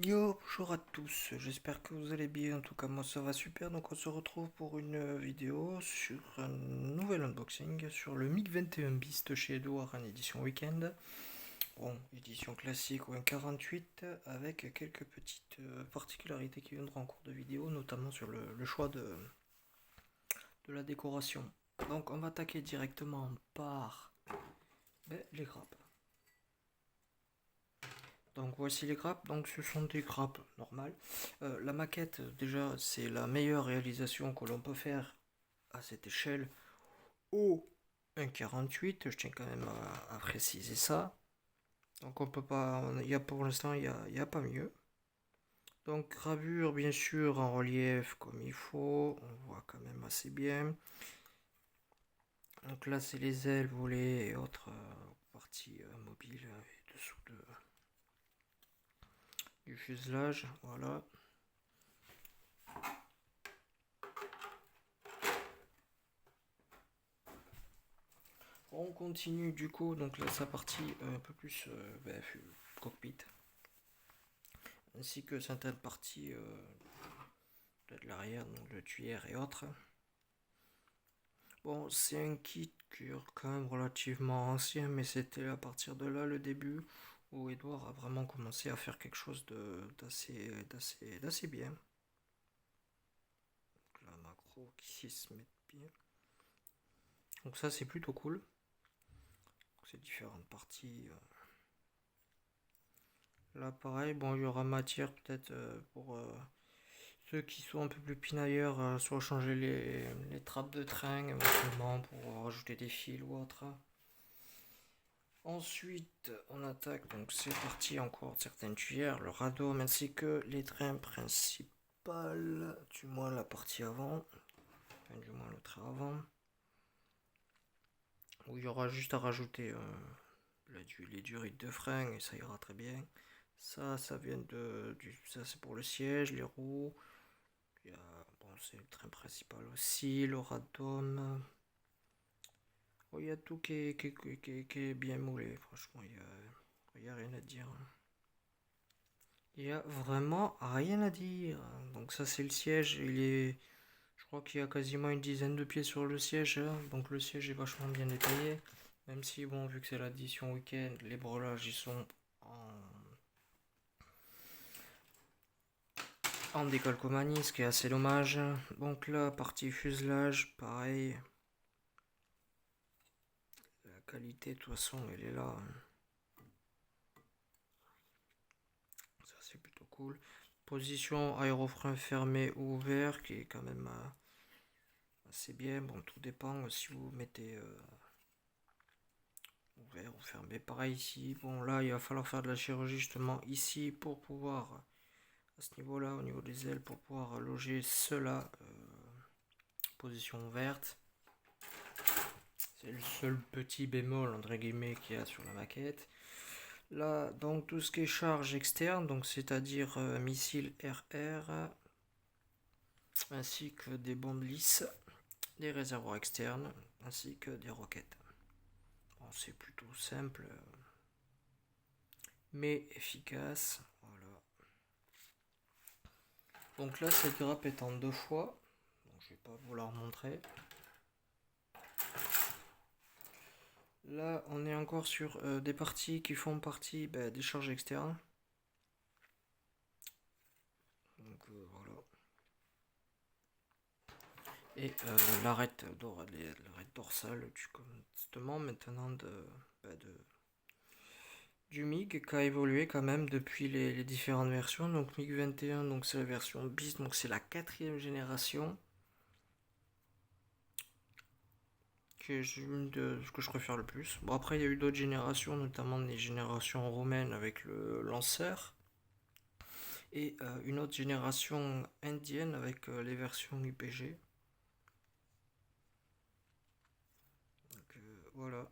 Yo, bonjour à tous, j'espère que vous allez bien, en tout cas moi ça va super, donc on se retrouve pour une vidéo sur un nouvel unboxing sur le MiG-21 Beast chez Edouard en édition week-end. Bon, édition classique ou un 48 avec quelques petites particularités qui viendront en cours de vidéo, notamment sur le choix de la décoration. Donc on va attaquer directement par les grappes. Donc voici les grappes, donc ce sont des grappes normales. La maquette, déjà, c'est la meilleure réalisation que l'on peut faire à cette échelle au 1,48. Je tiens quand même à préciser ça. Donc on peut pas, pour l'instant, il y a pas mieux. Donc gravure, bien sûr, en relief comme il faut, on voit quand même assez bien. Donc là, c'est les ailes, volets et autres parties mobiles et dessous du fuselage, voilà. On continue du coup, donc là sa partie un peu plus cockpit, ainsi que certaines parties de l'arrière, donc le tuyère et autres. Bon, c'est un kit qui est quand même relativement ancien, mais c'était à partir de là le début où Edouard a vraiment commencé à faire quelque chose d'assez bien. Donc la macro qui se met bien. Donc ça c'est plutôt cool. Ces différentes parties. Là pareil, bon il y aura matière peut-être pour ceux qui sont un peu plus pinailleurs, soit changer les trappes de train éventuellement pour rajouter des fils ou autre. Ensuite, on attaque, donc c'est parti encore certaines tuyères, le radeau ainsi que les trains principales, du moins la partie avant, enfin, du moins le train avant, où il y aura juste à rajouter les durites de frein et ça ira très bien. Ça vient ça c'est pour le siège, les roues. Bon, c'est le train principal aussi, le radome. Oh, il y a tout qui est bien moulé, franchement, il y a rien à dire. Il y a vraiment rien à dire. Donc ça c'est le siège, je crois qu'il y a quasiment une dizaine de pieds sur le siège, hein. Donc le siège est vachement bien détaillé. Même si bon, vu que c'est l'édition week-end, les brelages ils sont en décalcomanie, ce qui est assez dommage. Donc la partie fuselage, pareil. La qualité de toute façon elle est là. Ça c'est plutôt cool. Position aérofrein fermé ou ouvert qui est quand même assez bien. Bon, tout dépend si vous mettez ouvert ou fermé. Pareil ici. Bon, là il va falloir faire de la chirurgie justement ici pour pouvoir, à ce niveau-là, au niveau des ailes, pour pouvoir loger cela position ouverte. C'est le seul petit bémol entre guillemets qu'il y a sur la maquette. Là, donc tout ce qui est charge externe, donc c'est-à-dire missiles RR, ainsi que des bombes lisses, des réservoirs externes, ainsi que des roquettes. Bon, c'est plutôt simple, mais efficace. Voilà. Donc là, cette grappe est en deux fois. Donc, je vais pas vous la remontrer. Là, on est encore sur des parties qui font partie des charges externes. Donc voilà. Et l'arête dorsale justement maintenant du MiG qui a évolué quand même depuis les différentes versions. Donc MiG 21, donc c'est la version Beast, donc c'est la quatrième génération. Qui est une de ce que je préfère le plus. Bon après il y a eu d'autres générations, notamment des générations romaines avec le lanceur. Et une autre génération indienne avec les versions UPG. Donc voilà.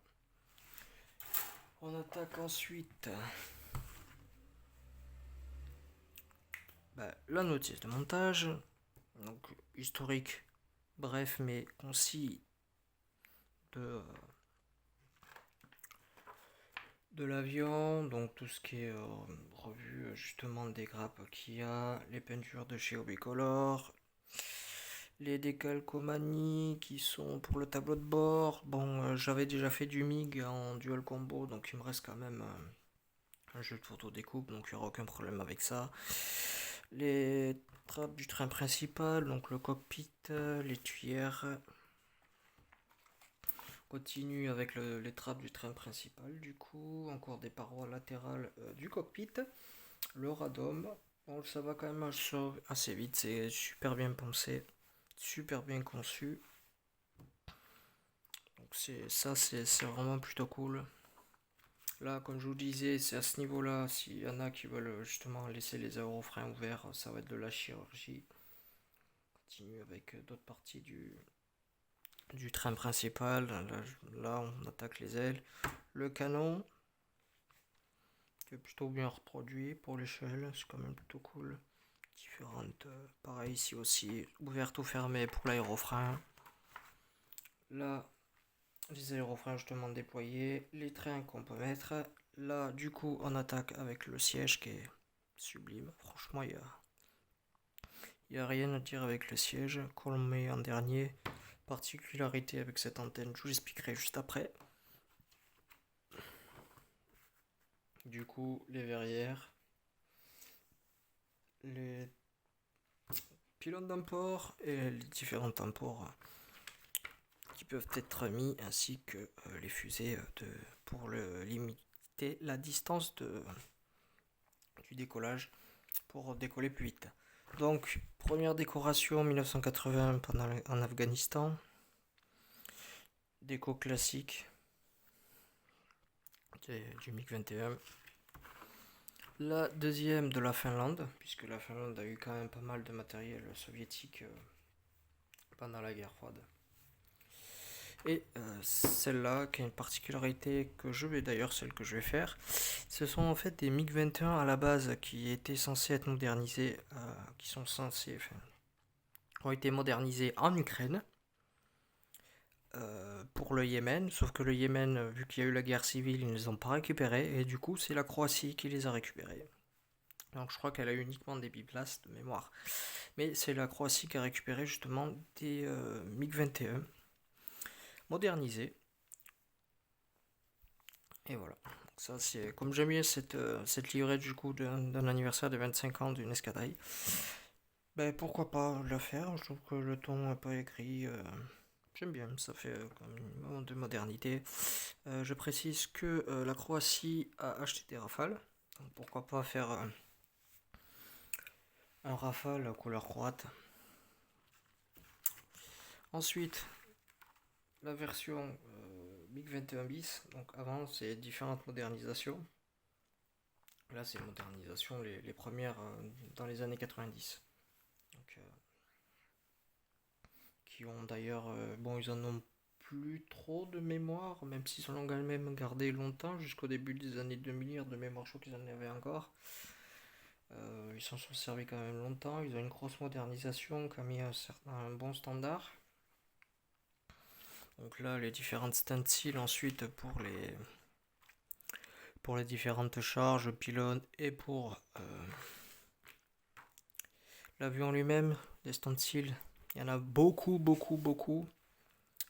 On attaque ensuite la notice de montage. Donc historique, bref mais concis de l'avion. Donc tout ce qui est revue justement des grappes Kia, les peintures de chez Obicolor, les décalcomanies qui sont pour le tableau de bord. Bon, j'avais déjà fait du MIG en dual combo, donc il me reste quand même un jeu de photo découpe, donc il n'y aura aucun problème avec ça. Les trappes du train principal, donc le cockpit, les tuyères. Continue avec les trappes du train principal, du coup, encore des parois latérales du cockpit, le radome. Bon, ça va quand même assez vite, c'est super bien pensé, super bien conçu. Donc c'est vraiment plutôt cool. Là, comme je vous disais, c'est à ce niveau-là, s'il y en a qui veulent justement laisser les aérofreins ouverts, ça va être de la chirurgie. Continue avec d'autres parties du train principal. Là, on attaque les ailes. Le canon, qui est plutôt bien reproduit pour l'échelle, c'est quand même plutôt cool. Différentes, pareil ici aussi, ouverte ou fermée pour l'aérofrein. Là, les aérofreins justement déployés, les trains qu'on peut mettre. Là, du coup, on attaque avec le siège qui est sublime. Franchement, il y a rien à dire avec le siège qu'on met en dernier. Particularité avec cette antenne, je vous expliquerai juste après. Du coup, les verrières, les pylônes d'emport et les différents temports qui peuvent être mis, ainsi que les fusées pour limiter la distance du décollage pour décoller plus vite. Donc, première décoration 1980 en Afghanistan, déco classique du MiG-21. La deuxième de la Finlande, puisque la Finlande a eu quand même pas mal de matériel soviétique pendant la guerre froide. Et celle-là, qui a une particularité que celle que je vais faire, ce sont en fait des MiG-21 à la base qui étaient censés être modernisés, ont été modernisés en Ukraine pour le Yémen, sauf que le Yémen, vu qu'il y a eu la guerre civile, ils ne les ont pas récupérés, et du coup c'est la Croatie qui les a récupérés. Donc je crois qu'elle a uniquement des biplaces de mémoire. Mais c'est la Croatie qui a récupéré justement des MiG-21 modernisés. Et voilà. Donc ça c'est comme j'aime bien cette livrée du coup d'un anniversaire de 25 ans d'une escadrille. Ben pourquoi pas le faire, je trouve que le ton n'est pas écrit. J'aime bien, ça fait comme un moment de modernité. Je précise que la Croatie a acheté des Rafales. Donc pourquoi pas faire un Rafale couleur croate. Ensuite, la version MiG-21 bis. Donc avant, c'est différentes modernisations. Là, c'est modernisation les premières dans les années 90. Donc, qui ont d'ailleurs, ils en ont plus trop de mémoire, même s'ils en ont quand même gardé longtemps, jusqu'au début des années 2000, de mémoire, je crois qu'ils en avaient encore. Ils s'en sont servis quand même longtemps, ils ont une grosse modernisation qui a mis un bon standard. Donc là, les différentes stencils ensuite pour les différentes charges, pylônes et pour l'avion lui-même, les stencils, il y en a beaucoup, beaucoup, beaucoup.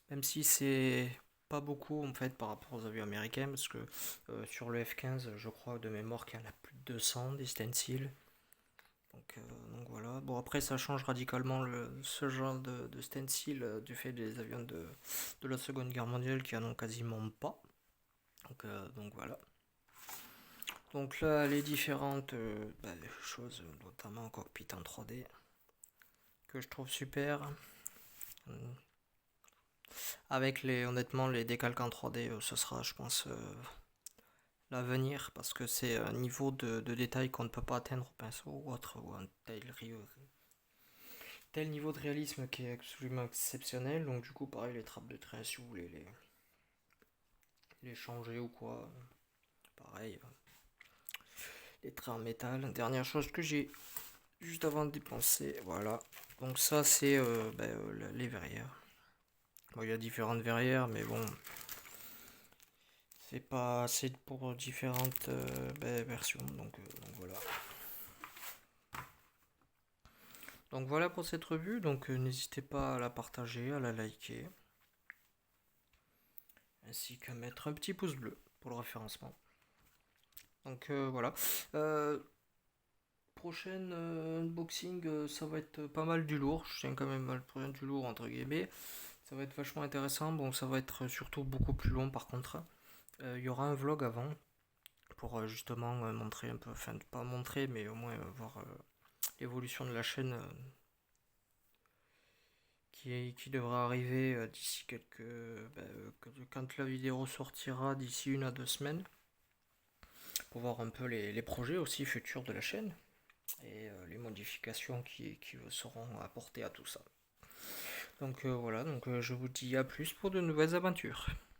Même si c'est pas beaucoup en fait par rapport aux avions américains, parce que sur le F-15, je crois de mémoire qu'il y en a plus de 200 des stencils. Donc voilà. Bon, après, ça change radicalement ce genre de stencil du fait des avions de la Seconde Guerre mondiale qui en ont quasiment pas. Donc voilà. Donc là, les différentes choses, notamment en cockpit en 3D, que je trouve super. Avec honnêtement, les décalques en 3D, ce sera, je pense, l'avenir, parce que c'est un niveau de détail qu'on ne peut pas atteindre au pinceau ou autre, ou un tel niveau de réalisme qui est absolument exceptionnel. Donc du coup, pareil, les trappes de train, si vous voulez les changer ou quoi, pareil, les trains en métal. Dernière chose que j'ai juste avant de dépenser, voilà. Donc ça, c'est les verrières. Bon, il y a différentes verrières, mais bon, c'est pas assez pour différentes versions, donc voilà. Donc voilà pour cette revue, donc n'hésitez pas à la partager, à la liker, ainsi qu'à mettre un petit pouce bleu pour le référencement. Donc voilà. Euh, Prochaine unboxing, ça va être pas mal du lourd. Je tiens quand même à le prendre du lourd entre guillemets. Ça va être vachement intéressant. Bon, ça va être surtout beaucoup plus long par contre. Il y aura un vlog avant pour justement montrer un peu, enfin pas montrer, mais au moins voir l'évolution de la chaîne qui devra arriver d'ici quelques. Quand la vidéo sortira d'ici 1 à 2 semaines. Pour voir un peu les projets aussi futurs de la chaîne et les modifications qui seront apportées à tout ça. Donc voilà, donc je vous dis à plus pour de nouvelles aventures.